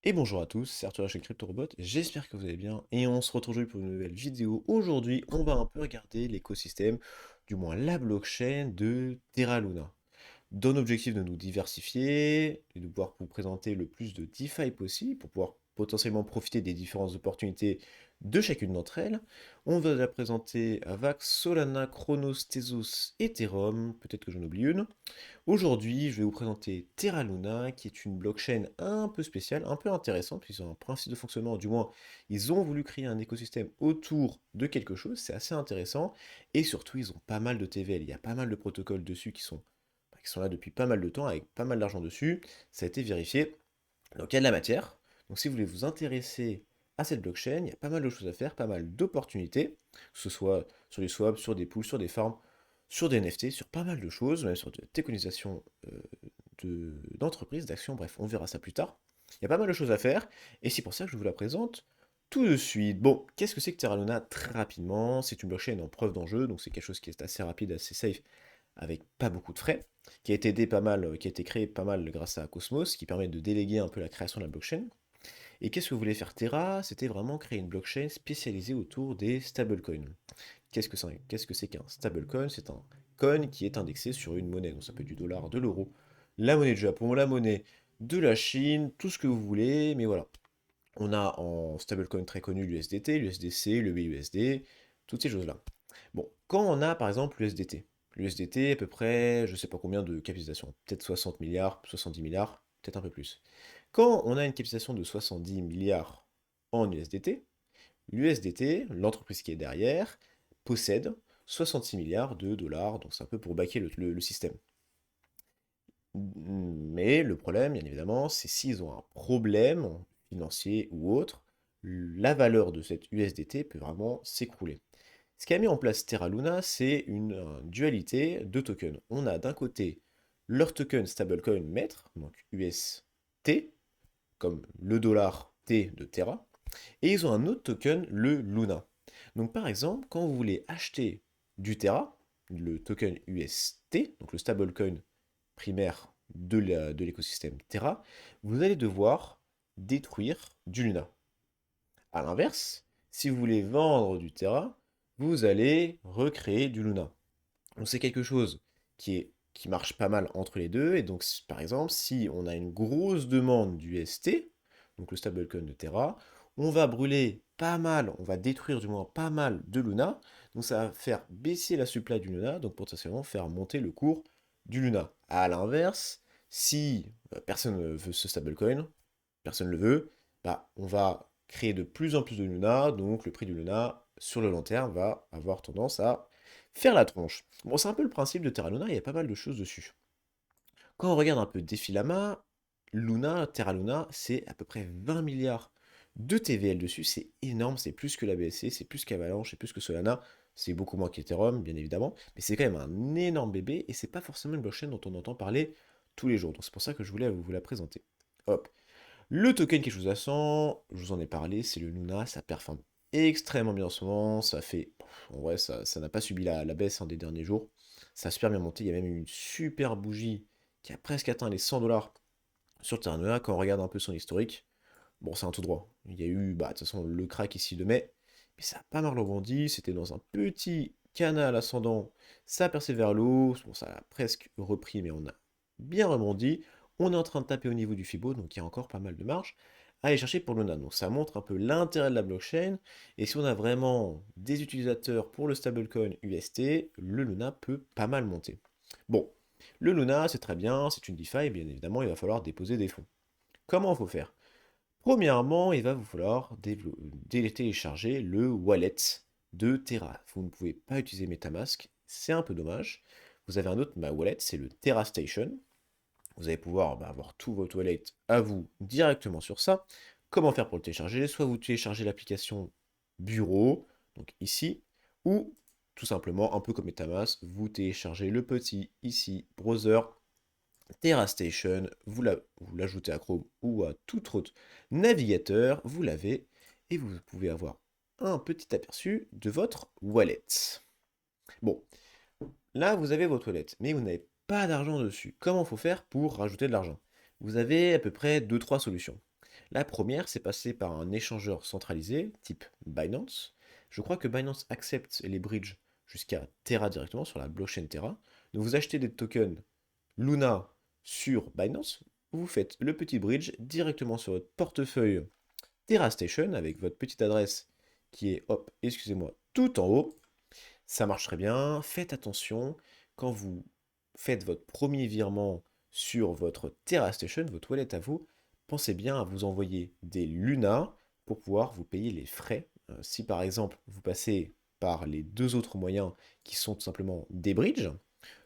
Et bonjour à tous, c'est Arthur de chez CryptoRobot, j'espère que vous allez bien et on se retrouve aujourd'hui pour une nouvelle vidéo. Aujourd'hui, on va un peu regarder l'écosystème, du moins la blockchain de Terra Luna. Dans l'objectif de nous diversifier et de pouvoir vous présenter le plus de DeFi possible pour pouvoir potentiellement profiter des différentes opportunités de chacune d'entre elles. On va la présenter Avax, Solana, Chronos, Tezos, Ethereum, peut-être que j'en oublie une. Aujourd'hui, je vais vous présenter Terra Luna, qui est une blockchain un peu spéciale, un peu intéressante, puisqu'ils ont un principe de fonctionnement, du moins, ils ont voulu créer un écosystème autour de quelque chose, c'est assez intéressant, et surtout, ils ont pas mal de TVL, il y a pas mal de protocoles dessus qui sont là depuis pas mal de temps, avec pas mal d'argent dessus, ça a été vérifié, donc il y a de la matière. Donc si vous voulez vous intéresser à cette blockchain, il y a pas mal de choses à faire, pas mal d'opportunités, que ce soit sur des swaps, sur des pools, sur des farms, sur des NFT, sur pas mal de choses, même sur de la tokenisation d'entreprises, d'actions, bref, on verra ça plus tard. Il y a pas mal de choses à faire, et c'est pour ça que je vous la présente tout de suite. Bon, qu'est-ce que c'est que Terra Luna? Très rapidement, c'est une blockchain en preuve d'enjeu, donc c'est quelque chose qui est assez rapide, assez safe, avec pas beaucoup de frais, qui a été aidé pas mal, qui a été créé pas mal grâce à Cosmos, qui permet de déléguer un peu la création de la blockchain. Et qu'est-ce que voulait faire Terra? C'était vraiment créer une blockchain spécialisée autour des stablecoins. Qu'est-ce que c'est qu'un stablecoin? C'est un coin qui est indexé sur une monnaie. Donc ça peut être du dollar, de l'euro, la monnaie du Japon, la monnaie de la Chine, tout ce que vous voulez. Mais voilà, on a en stablecoin très connu l'USDT, l'USDC, le BUSD, toutes ces choses-là. Bon, quand on a par exemple l'USDT à peu près, je sais pas combien de capitalisation, peut-être 60 milliards, 70 milliards, peut-être un peu plus. Quand on a une capitalisation de 70 milliards en USDT, l'USDT, l'entreprise qui est derrière, possède 66 milliards de dollars, donc c'est un peu pour baquer le système. Mais le problème, bien évidemment, c'est s'ils ont un problème financier ou autre, la valeur de cette USDT peut vraiment s'écrouler. Ce qu'a mis en place Terra Luna, c'est une dualité de tokens. On a d'un côté leur token stablecoin maître, donc UST, comme le dollar T de Terra, et ils ont un autre token, le Luna. Donc par exemple, quand vous voulez acheter du Terra, le token UST, donc le stablecoin primaire de l'écosystème Terra, vous allez devoir détruire du Luna. A l'inverse, si vous voulez vendre du Terra, vous allez recréer du Luna. Donc c'est quelque chose qui marche pas mal entre les deux, et donc par exemple, si on a une grosse demande du ST, donc le stablecoin de Terra, on va brûler pas mal, on va détruire du moins pas mal de Luna, donc ça va faire baisser la supply du Luna, donc potentiellement faire monter le cours du Luna. À l'inverse, si personne ne veut ce stablecoin, personne ne le veut, bah, on va créer de plus en plus de Luna, donc le prix du Luna sur le long terme va avoir tendance à faire la tronche. Bon, c'est un peu le principe de Terra Luna, il y a pas mal de choses dessus. Quand on regarde un peu Defilama, Luna, Terra Luna, c'est à peu près 20 milliards de TVL dessus, c'est énorme, c'est plus que la BSC, c'est plus qu'Avalanche, c'est plus que Solana, c'est beaucoup moins qu'Ethereum, bien évidemment, mais c'est quand même un énorme bébé, et c'est pas forcément une blockchain dont on entend parler tous les jours, donc c'est pour ça que je voulais vous la présenter. Hop. Le token quelque chose à 100, je vous en ai parlé, c'est le Luna, ça performe extrêmement bien en ce moment, ça fait, en vrai, ça n'a pas subi la baisse des derniers jours, ça a super bien monté, il y a même une super bougie qui a presque atteint les 100 dollars sur le Terra Luna, quand on regarde un peu son historique, bon, c'est un tout droit, il y a eu, bah, de toute façon, le crack ici de mai, mais ça a pas mal rebondi, c'était dans un petit canal ascendant, ça a percé vers le haut, bon, ça a presque repris, mais on a bien rebondi, on est en train de taper au niveau du Fibo, donc il y a encore pas mal de marge à aller chercher pour Luna. Donc ça montre un peu l'intérêt de la blockchain, et si on a vraiment des utilisateurs pour le stablecoin UST, le Luna peut pas mal monter. Bon, le Luna, c'est très bien, c'est une DeFi, et bien évidemment, il va falloir déposer des fonds. Comment il faut faire? Premièrement, il va vous falloir télécharger le wallet de Terra. Vous ne pouvez pas utiliser MetaMask, c'est un peu dommage. Vous avez un autre wallet, c'est le Terra Station. Vous allez pouvoir avoir tout votre wallet à vous directement sur ça. Comment faire pour le télécharger? Soit vous téléchargez l'application Bureau, donc ici, ou tout simplement, un peu comme MetaMask, vous téléchargez le petit ici, browser, TerraStation, vous l'ajoutez à Chrome ou à tout autre navigateur, vous l'avez, et vous pouvez avoir un petit aperçu de votre wallet. Bon, là vous avez votre wallet, mais vous n'avez pas d'argent dessus. Comment faut faire pour rajouter de l'argent? Vous avez à peu près deux trois solutions. La première, c'est passer par un échangeur centralisé, type Binance. Je crois que Binance accepte les bridges jusqu'à Terra directement, sur la blockchain Terra. Donc vous achetez des tokens Luna sur Binance, vous faites le petit bridge directement sur votre portefeuille TerraStation avec votre petite adresse qui est, hop, excusez-moi, tout en haut. Ça marche très bien. Faites attention quand vous faites votre premier virement sur votre TerraStation, votre wallet à vous. Pensez bien à vous envoyer des Luna pour pouvoir vous payer les frais. Si par exemple vous passez par les deux autres moyens qui sont tout simplement des bridges,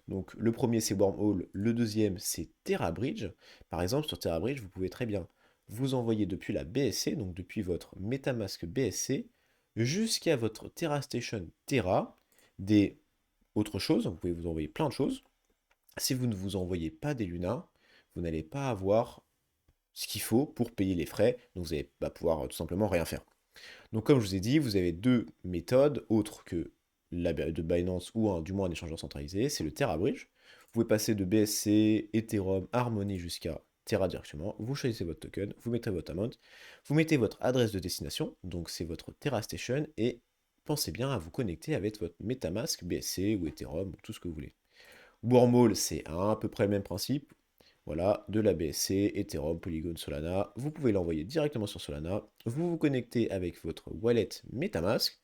donc le premier c'est Wormhole, le deuxième c'est TerraBridge. Par exemple sur TerraBridge, vous pouvez très bien vous envoyer depuis la BSC, donc depuis votre MetaMask BSC, jusqu'à votre TerraStation Terra, des autres choses, vous pouvez vous envoyer plein de choses. Si vous ne vous envoyez pas des Luna, vous n'allez pas avoir ce qu'il faut pour payer les frais, donc vous n'allez pas pouvoir tout simplement rien faire. Donc comme je vous ai dit, vous avez deux méthodes autres que la de Binance ou du moins un échangeur centralisé, c'est le TerraBridge. Vous pouvez passer de BSC, Ethereum, Harmony jusqu'à Terra directement. Vous choisissez votre token, vous mettez votre amount, vous mettez votre adresse de destination, donc c'est votre TerraStation, et pensez bien à vous connecter avec votre MetaMask, BSC ou Ethereum, tout ce que vous voulez. Wormhole, c'est à peu près le même principe. Voilà, de la BSC, Ethereum, Polygon, Solana. Vous pouvez l'envoyer directement sur Solana. Vous vous connectez avec votre wallet MetaMask.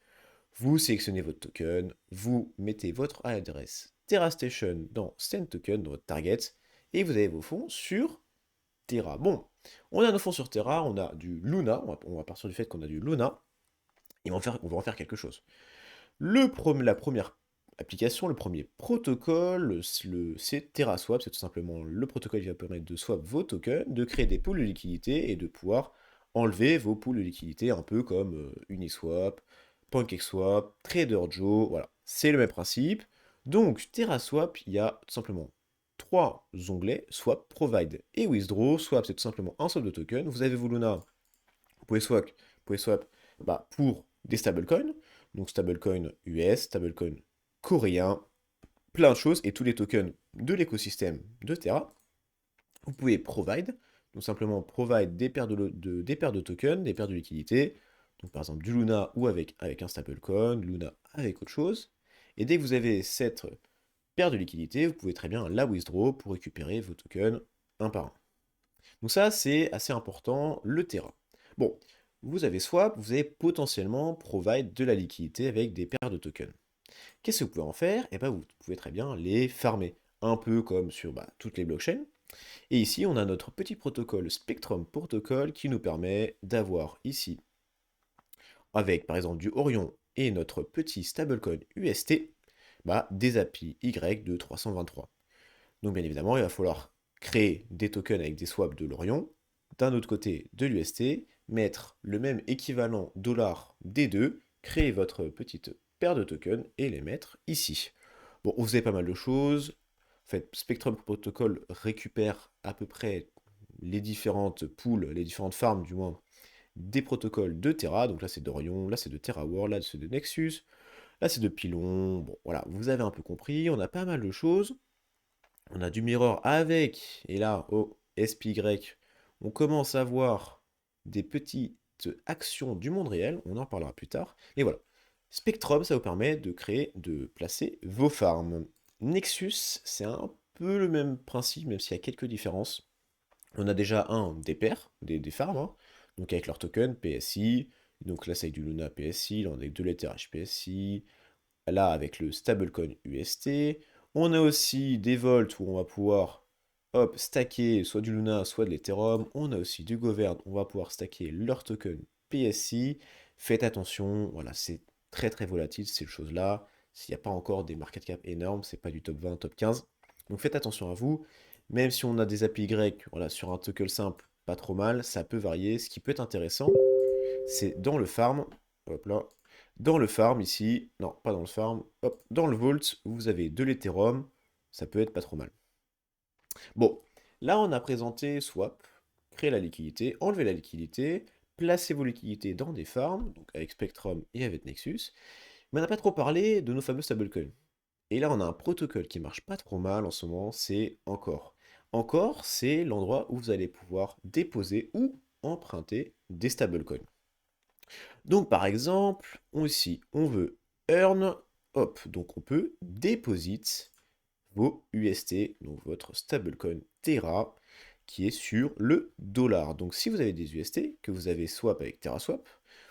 Vous sélectionnez votre token. Vous mettez votre adresse TerraStation dans Send Token, dans votre target. Et vous avez vos fonds sur Terra. Bon, on a nos fonds sur Terra. On a du Luna. On va partir du fait qu'on a du Luna. Et on va en faire quelque chose. La première application, le premier protocole, c'est TerraSwap, c'est tout simplement le protocole qui va permettre de swap vos tokens, de créer des pools de liquidité et de pouvoir enlever vos pools de liquidité, un peu comme Uniswap, PancakeSwap, TraderJoe, voilà. C'est le même principe. Donc, TerraSwap, il y a tout simplement trois onglets, Swap, Provide et Withdraw. Swap, c'est tout simplement un swap de token. Vous avez vos Luna, vous pouvez swap pour des stablecoins, donc stablecoin US, stablecoin coréen, plein de choses, et tous les tokens de l'écosystème de Terra. Vous pouvez provide, donc simplement provide des paires des paires de tokens, des paires de liquidités, donc par exemple du Luna ou avec un stablecoin, Luna avec autre chose. Et dès que vous avez cette paire de liquidités, vous pouvez très bien la withdraw pour récupérer vos tokens un par un. Donc ça, c'est assez important, le Terra. Bon, vous avez swap, vous avez potentiellement provide de la liquidité avec des paires de tokens. Qu'est-ce que vous pouvez en faire? Eh bien, vous pouvez très bien les farmer, un peu comme sur toutes les blockchains. Et ici, on a notre petit protocole Spectrum Protocol qui nous permet d'avoir ici, avec par exemple du Orion et notre petit stablecoin UST, des API Y de 323. Donc bien évidemment, il va falloir créer des tokens avec des swaps de l'Orion, d'un autre côté de l'UST, mettre le même équivalent dollar des deux, créer votre petite paire de tokens et les mettre ici. Bon, vous avez pas mal de choses. En fait, Spectrum Protocol récupère à peu près les différentes pools, les différentes farms du moins, des protocoles de Terra. Donc là c'est d'Orion, là c'est de TerraWorld, là c'est de Nexus, là c'est de Pylon. Bon voilà, vous avez un peu compris, on a pas mal de choses. On a du mirror avec, et là, au SPY, on commence à voir des petites actions du monde réel, on en parlera plus tard. Et voilà. Spectrum, ça vous permet de créer, de placer vos farms. Nexus, c'est un peu le même principe, même s'il y a quelques différences. On a déjà des pairs, des farms, hein, donc avec leur token PSI. Donc là, c'est avec du Luna PSI, là, on a avec de l'Ether HPSI, là avec le stablecoin UST. On a aussi des volts où on va pouvoir hop, stacker soit du Luna, soit de l'Ethereum. On a aussi du Govern, on va pouvoir stacker leur token PSI. Faites attention, voilà, c'est très très volatile ces choses-là. S'il n'y a pas encore des market cap énormes, c'est pas du top 20, top 15. Donc faites attention à vous. Même si on a des API voilà, sur un token simple, pas trop mal, ça peut varier. Ce qui peut être intéressant, c'est dans le farm, hop là, dans le farm ici, non, pas dans le farm, hop, dans le vault, vous avez de l'Ethereum, ça peut être pas trop mal. Bon, là on a présenté swap, créer la liquidité, enlever la liquidité, placer vos liquidités dans des farms, donc avec Spectrum et avec Nexus, mais on n'a pas trop parlé de nos fameux stablecoins. Et là on a un protocole qui marche pas trop mal en ce moment, c'est Encore. Encore, c'est l'endroit où vous allez pouvoir déposer ou emprunter des stablecoins. Donc par exemple, ici, on veut earn, hop, donc on peut deposit vos UST, donc votre stablecoin Terra, qui est sur le dollar. Donc si vous avez des UST, que vous avez swap avec TerraSwap,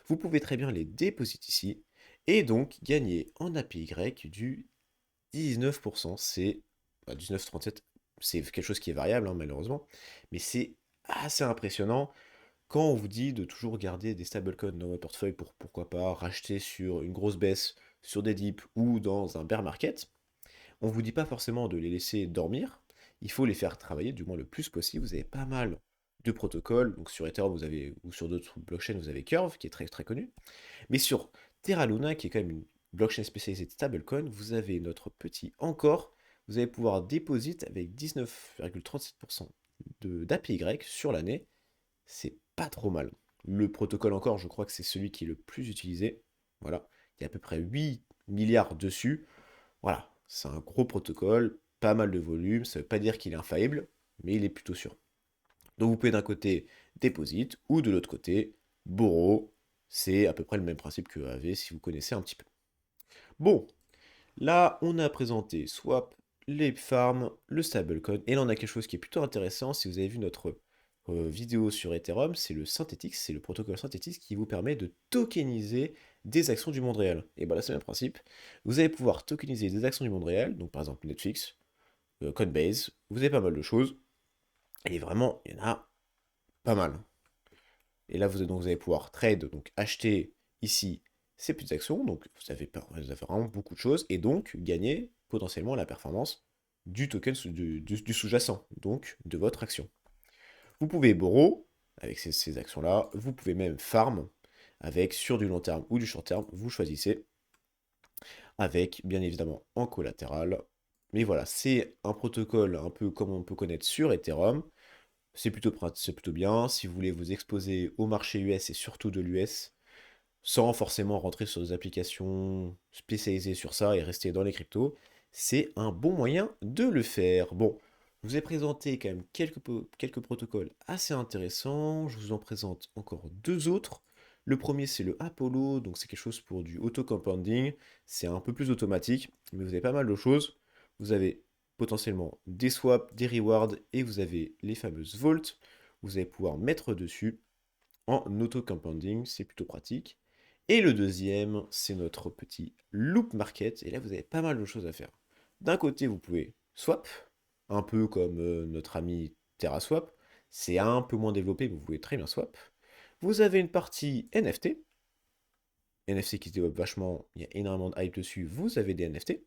vous pouvez très bien les déposer ici, et donc gagner en APY du 19%. C'est 19,37, c'est quelque chose qui est variable, hein, malheureusement, mais c'est assez impressionnant quand on vous dit de toujours garder des stablecoins dans votre portefeuille pour, pourquoi pas, racheter sur une grosse baisse, sur des dips ou dans un bear market. On ne vous dit pas forcément de les laisser dormir, il faut les faire travailler du moins le plus possible. Vous avez pas mal de protocoles, donc sur Ethereum vous avez, ou sur d'autres blockchains vous avez Curve qui est très très connu, mais sur Terra Luna qui est quand même une blockchain spécialisée de stablecoin, vous avez notre petit encore, vous allez pouvoir déposer avec 19,37% d'APY sur l'année, c'est pas trop mal. Le protocole encore, je crois que c'est celui qui est le plus utilisé, voilà, il y a à peu près 8 milliards dessus, voilà, c'est un gros protocole, pas mal de volume, ça veut pas dire qu'il est infaillible, mais il est plutôt sûr. Donc vous pouvez d'un côté deposit ou de l'autre côté borrow, c'est à peu près le même principe que AV si vous connaissez un petit peu. Bon, là on a présenté swap, les farms, le stablecoin, et là on a quelque chose qui est plutôt intéressant. Si vous avez vu notre vidéo sur Ethereum, c'est le Synthetix, c'est le protocole Synthetix qui vous permet de tokeniser des actions du monde réel. Et bien là c'est le même principe, vous allez pouvoir tokeniser des actions du monde réel, donc par exemple Netflix, Coinbase, vous avez pas mal de choses, et vraiment il y en a pas mal. Et là, vous allez pouvoir trade, donc acheter ici ces petites actions. Donc, vous avez vraiment beaucoup de choses. Et donc, gagner potentiellement la performance du token du sous-jacent, donc de votre action. Vous pouvez borrow avec ces actions-là. Vous pouvez même farm avec sur du long terme ou du short terme. Vous choisissez avec, bien évidemment, en collatéral. Mais voilà, c'est un protocole un peu comme on peut connaître sur Ethereum. C'est plutôt bien. Si vous voulez vous exposer au marché US et surtout de l'US, sans forcément rentrer sur des applications spécialisées sur ça et rester dans les cryptos, c'est un bon moyen de le faire. Bon, je vous ai présenté quand même quelques protocoles assez intéressants. Je vous en présente encore deux autres. Le premier, c'est le Apollo, donc c'est quelque chose pour du auto-compounding. C'est un peu plus automatique, mais vous avez pas mal de choses. Vous avez potentiellement des swaps, des rewards, et vous avez les fameuses vaults. Vous allez pouvoir mettre dessus en auto-compounding, c'est plutôt pratique. Et le deuxième, c'est notre petit loop market. Et là, vous avez pas mal de choses à faire. D'un côté, vous pouvez swap, un peu comme notre ami TerraSwap. C'est un peu moins développé, mais vous pouvez très bien swap. Vous avez une partie NFT. NFT qui se développe vachement, il y a énormément de hype dessus. Vous avez des NFT.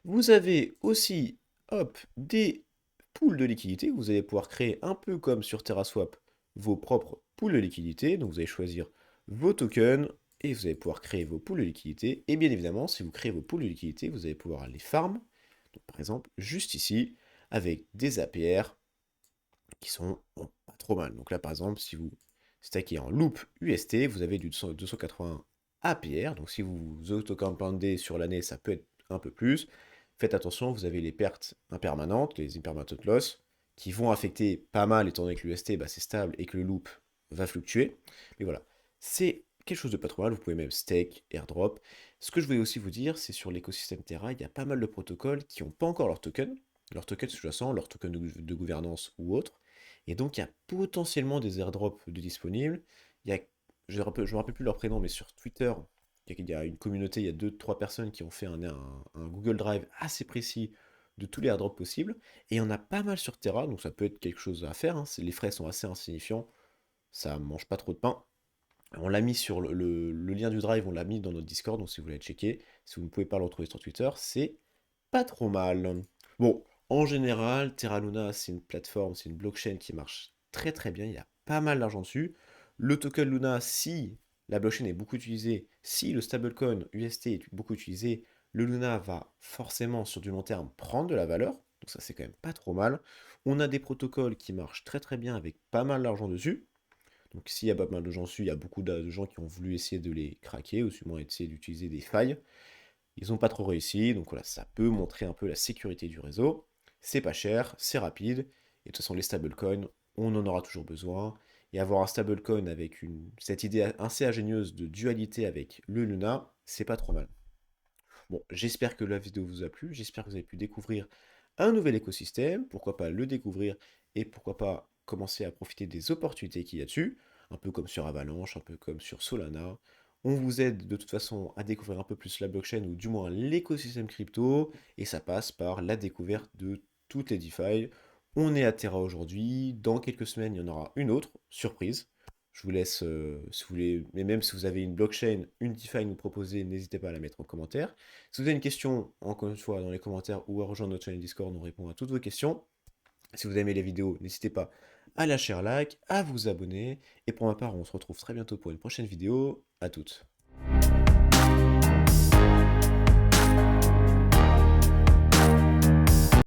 Vous avez aussi, hop, des pools de liquidité. Vous allez pouvoir créer un peu comme sur TerraSwap vos propres pools de liquidité. Donc vous allez choisir vos tokens et vous allez pouvoir créer vos pools de liquidité. Et bien évidemment, si vous créez vos pools de liquidité, vous allez pouvoir les farm. Donc par exemple, juste ici, avec des APR qui sont bon, pas trop mal. Donc là, par exemple, si vous stackez en loop UST, vous avez du 280 APR. Donc si vous auto-compoundez sur l'année, ça peut être un peu plus. Faites attention, vous avez les pertes impermanentes, les impermanent loss, qui vont affecter pas mal, étant donné que l'UST, bah, c'est stable et que le loop va fluctuer. Mais voilà, c'est quelque chose de pas trop mal. Vous pouvez même stake, airdrop. Ce que je voulais aussi vous dire, c'est sur l'écosystème Terra, il y a pas mal de protocoles qui n'ont pas encore leur token sous-jacent, leur token de gouvernance ou autre. Et donc, il y a potentiellement des airdrops de disponibles. Il y a, je ne me rappelle plus leur prénom, mais sur Twitter, il y a une communauté, il y a deux, trois personnes qui ont fait un Google Drive assez précis de tous les airdrops possibles. Et il y en a pas mal sur Terra, donc ça peut être quelque chose à faire, hein. Les frais sont assez insignifiants, ça mange pas trop de pain. On l'a mis sur le lien du Drive, on l'a mis dans notre Discord, donc si vous voulez checker, si vous ne pouvez pas le retrouver sur Twitter, c'est pas trop mal. Bon, en général, Terra Luna, c'est une plateforme, c'est une blockchain qui marche très très bien, il y a pas mal d'argent dessus. Le token Luna, si la blockchain est beaucoup utilisée, si le stablecoin UST est beaucoup utilisé, le Luna va forcément sur du long terme prendre de la valeur, donc ça c'est quand même pas trop mal. On a des protocoles qui marchent très très bien avec pas mal d'argent dessus. Donc s'il y a pas mal de gens dessus, il y a beaucoup de gens qui ont voulu essayer de les craquer, ou sûrement essayer d'utiliser des failles. Ils n'ont pas trop réussi, donc voilà, ça peut montrer un peu la sécurité du réseau. C'est pas cher, c'est rapide, et de toute façon les stablecoins, on en aura toujours besoin. Et avoir un stablecoin avec cette idée assez ingénieuse de dualité avec le Luna, c'est pas trop mal. Bon, j'espère que la vidéo vous a plu, j'espère que vous avez pu découvrir un nouvel écosystème, pourquoi pas le découvrir et pourquoi pas commencer à profiter des opportunités qu'il y a dessus, un peu comme sur Avalanche, un peu comme sur Solana. On vous aide de toute façon à découvrir un peu plus la blockchain ou du moins l'écosystème crypto et ça passe par la découverte de toutes les DeFi. On est à Terra aujourd'hui, dans quelques semaines il y en aura une autre, surprise. Je vous laisse, si vous voulez, mais même si vous avez une blockchain, une DeFi à nous proposer, n'hésitez pas à la mettre en commentaire. Si vous avez une question, encore une fois, dans les commentaires ou à rejoindre notre chaîne Discord, on répond à toutes vos questions. Si vous aimez les vidéos, n'hésitez pas à lâcher un like, à vous abonner. Et pour ma part, on se retrouve très bientôt pour une prochaine vidéo. À toutes.